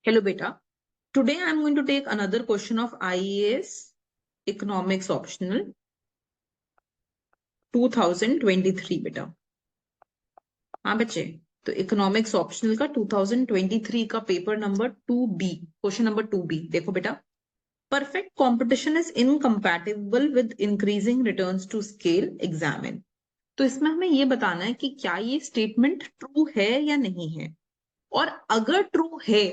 Hello beta. Today I am going to take another question of IAS Economics Optional 2023 बेटा। हाँ बच्चे, तो economics optional का 2023 का paper number 2B, question number 2B देखो बेटा। Perfect competition is incompatible with increasing returns to scale examine. तो इसमें हमें ये बताना है कि क्या ये स्टेटमेंट ट्रू है या नहीं है, और अगर ट्रू है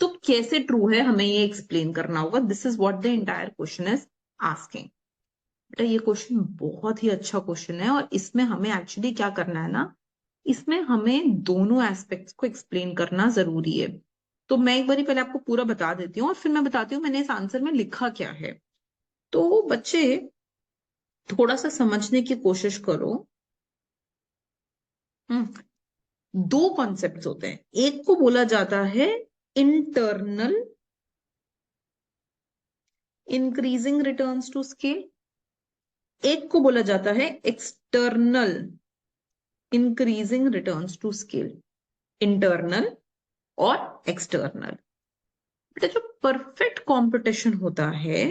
तो कैसे ट्रू है हमें ये एक्सप्लेन करना होगा। This is what the entire question is asking. बेटा ये क्वेश्चन बहुत ही अच्छा क्वेश्चन है और इसमें हमें एक्चुअली क्या करना है ना, इसमें हमें दोनों एस्पेक्ट्स को एक्सप्लेन करना जरूरी है। तो मैं एक बार पहले आपको पूरा बता देती हूँ और फिर मैं बताती हूँ मैंने इस आंसर में लिखा क्या है। तो बच्चे थोड़ा सा समझने की कोशिश करो। दो कॉन्सेप्ट्स होते हैं, एक को बोला जाता है internal increasing returns to scale, एक को बोला जाता है external increasing returns to scale. Internal और एक्सटर्नल। बेटा जो परफेक्ट कंपटीशन होता है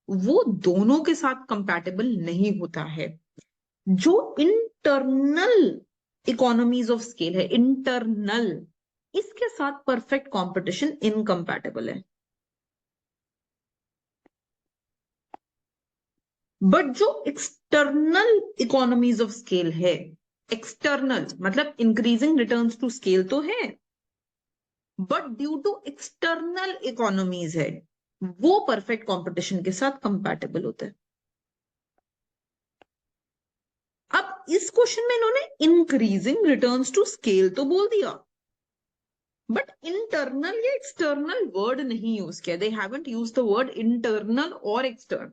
वो दोनों के साथ कंपैटिबल नहीं होता है। जो इंटरनल इकोनॉमीज ऑफ स्केल है, इंटरनल, इसके साथ परफेक्ट कंपटीशन इनकम्पैटिबल है। बट जो एक्सटर्नल इकोनॉमीज ऑफ स्केल है, एक्सटर्नल मतलब इंक्रीजिंग रिटर्न्स टू स्केल तो है, but due to external economies है, वो परफेक्ट कंपटीशन के साथ कंपैटिबल होता है। अब इस क्वेश्चन में इन्होंने इंक्रीजिंग रिटर्न्स टू स्केल तो बोल दिया, बट इंटरनल या एक्सटर्नल वर्ड नहीं यूज किया। They haven't use the word internal और एक्सटर्नल।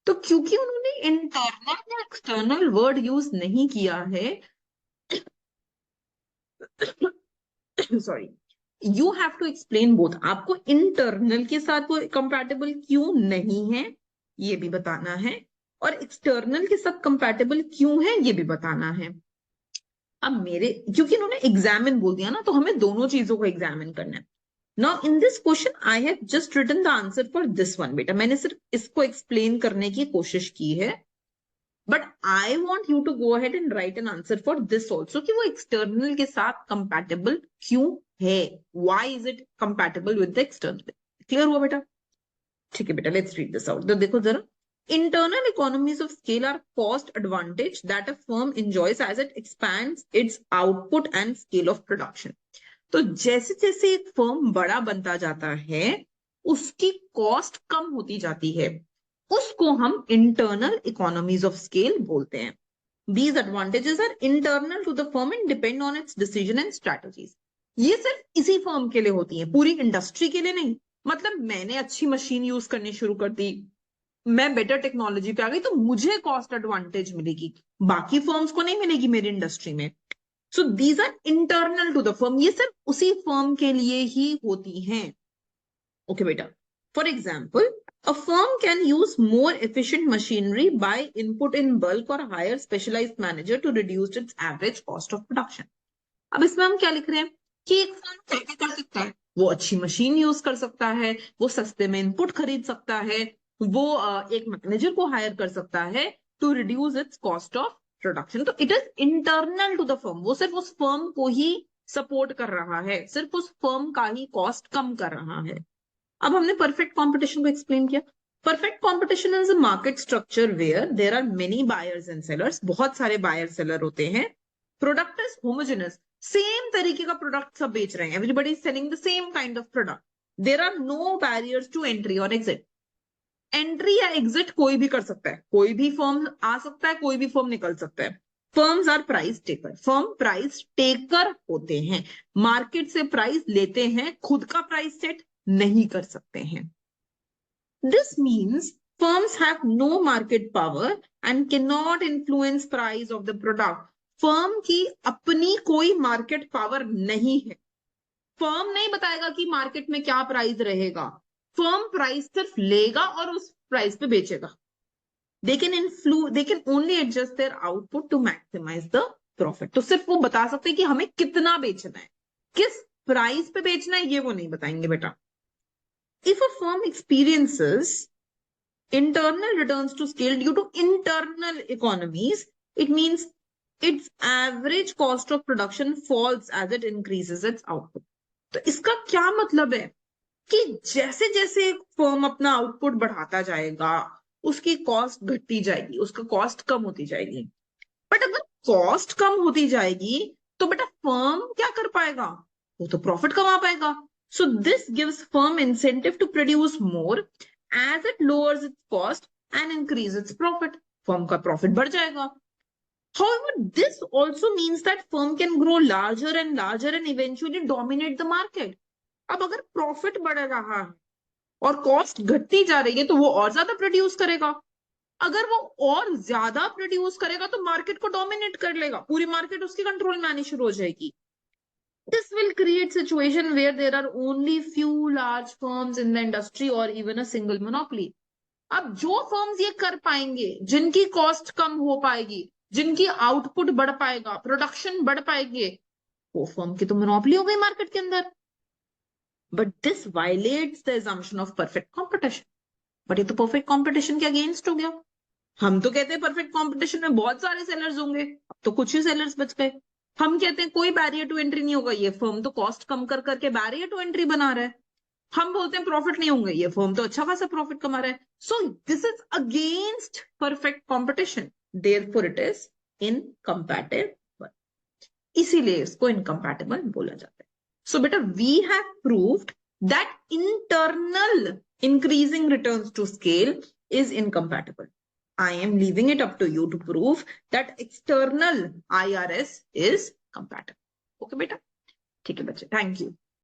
तो क्योंकि उन्होंने इंटरनल या एक्सटर्नल वर्ड यूज नहीं किया है, sorry, you have to explain both. आपको इंटरनल के साथ वो कंपैटिबल क्यों नहीं है ये भी बताना है, और एक्सटर्नल के साथ कंपैटिबल क्यों है ये भी बताना है। अब मेरे, क्योंकि इन्होंने एग्जामिन बोल दिया ना, तो हमें दोनों चीजों को एग्जामिन करना है। Now in this question I have just written the answer for this one. बेटा मैंने सिर्फ इसको एक्सप्लेन करने की कोशिश की है, but I want you to go ahead and write an answer for this also कि वो एक्सटर्नल के साथ कंपैटिबल क्यों है, why is it compatible with the external. Clear हुआ बेटा? ठीक है बेटा, लेट्स रीड दिस आउट। तो देखो जरा, internal economies of scale are cost advantage that a firm enjoys as it expands its output and scale of production। तो जैसे जैसे एक फर्म बड़ा बनता जाता है उसकी कॉस्ट कम होती जाती है, उसको हम इंटरनल इकोनॉमीज ऑफ स्केल बोलते हैं। These advantages are internal to the firm and depend on its decision and strategies। ये सिर्फ इसी फर्म के लिए होती है, पूरी इंडस्ट्री के लिए नहीं। मतलब मैंने अच्छी मशीन यूज करनी शुरू कर दी, मैं बेटर टेक्नोलॉजी पे आ गई, तो मुझे कॉस्ट एडवांटेज मिलेगी, बाकी फर्म्स को नहीं मिलेगी मेरी इंडस्ट्री में। So these are internal to the firm, ये सिर्फ उसी फर्म के लिए ही होती हैं। ओके बेटा, for example a firm can use more efficient machinery by input in bulk or hire specialized manager to reduce its average cost of production। अब इसमें हम क्या लिख रहे हैं कि एक फर्म क्या क्या कर सकता है, वो अच्छी मशीन यूज कर सकता है, वो सस्ते में इनपुट खरीद सकता है, वो एक मैनेजर को हायर कर सकता है to reduce its cost of production. तो it is internal to the firm, वो सिर्फ उस फर्म को ही सपोर्ट कर रहा है, सिर्फ उस फर्म का ही कॉस्ट कम कर रहा है। अब हमने परफेक्ट कंपटीशन को एक्सप्लेन किया। Perfect competition is a market structure where there are many buyers and sellers, बहुत सारे बायर सेलर होते हैं। प्रोडक्ट इज होमोजेनस, सेम तरीके का प्रोडक्ट सब बेच रहे हैं, everybody is selling the same kind of product. There are no barriers to entry और एग्जिट। एंट्री या एग्जिट कोई भी कर सकता है, कोई भी फर्म आ सकता है, कोई भी फर्म निकल सकता है। Firms are price taker, firm price taker होते हैं, मार्केट से प्राइस लेते हैं, खुद का प्राइस सेट नहीं कर सकते हैं। This means firms have no market power and cannot influence price of the product। Firm की अपनी कोई मार्केट पावर नहीं है, फर्म नहीं बताएगा कि मार्केट में क्या प्राइस रहेगा, फर्म प्राइस सिर्फ लेगा और उस प्राइस पे बेचेगा। they can only adjust their output to maximize the profit। तो सिर्फ वो बता सकते हैं कि हमें कितना बेचना है, किस प्राइस पे बेचना है ये वो नहीं बताएंगे बेटा। If a firm experiences internal returns to scale due to internal economies, it means its average cost of production falls as it increases its output. तो इसका क्या मतलब है कि जैसे जैसे फर्म अपना आउटपुट बढ़ाता जाएगा उसकी कॉस्ट घटती जाएगी, उसका कॉस्ट कम होती जाएगी। बट अगर कॉस्ट कम होती जाएगी तो बेटा फर्म क्या कर पाएगा, वो तो प्रॉफिट कमा पाएगा। So this gives firm incentive to produce more as it lowers its cost and increases its profit. Firm का profit बढ़ जाएगा। However, this also means that firm can grow larger and larger and eventually dominate the market. अब अगर profit बढ़ रहा है और cost घटती जा रही है तो वो और ज्यादा प्रोड्यूस करेगा। अगर वो और ज्यादा प्रोड्यूस करेगा तो मार्केट को डोमिनेट कर लेगा, पूरी मार्केट उसके कंट्रोल में आनी शुरू हो जाएगी। This will create situation where there are only few large firms in the industry or even a single monopoly. अब जो फर्म्स ये कर पाएंगे, जिनकी कॉस्ट कम हो पाएगी, जिनकी आउटपुट बढ़ पाएगा, प्रोडक्शन बढ़ पाएंगे, वो फर्म की तो मोनोपोली हो गई मार्केट के अंदर। But this violets the assumption of perfect competition. But ये तो परफेक्ट कॉम्पिटिशन के अगेंस्ट हो गया। हम तो कहते हैं परफेक्ट कॉम्पिटिशन में बहुत सारे सेलर्स होंगे, अब तो कुछ ही सेलर्स बच गए। हम कहते हैं कोई बैरियर टू एंट्री नहीं होगा, ये फर्म तो कॉस्ट कम कर करके बैरियर टू एंट्री बना रहा है। हम बोलते हैं प्रॉफिट नहीं होंगे, ये फर्म तो अच्छा खासा प्रॉफिट कमा रहा है। So this is against perfect competition, therefore it is incompatible, इसीलिए इसको इनकम्पैटिबल बोला जाता है। सो बेटा we have proved that internal increasing returns to scale is incompatible. I am leaving it up to you to prove that external IRS is compatible. Okay, beta? ठीक है बच्चे, thank you.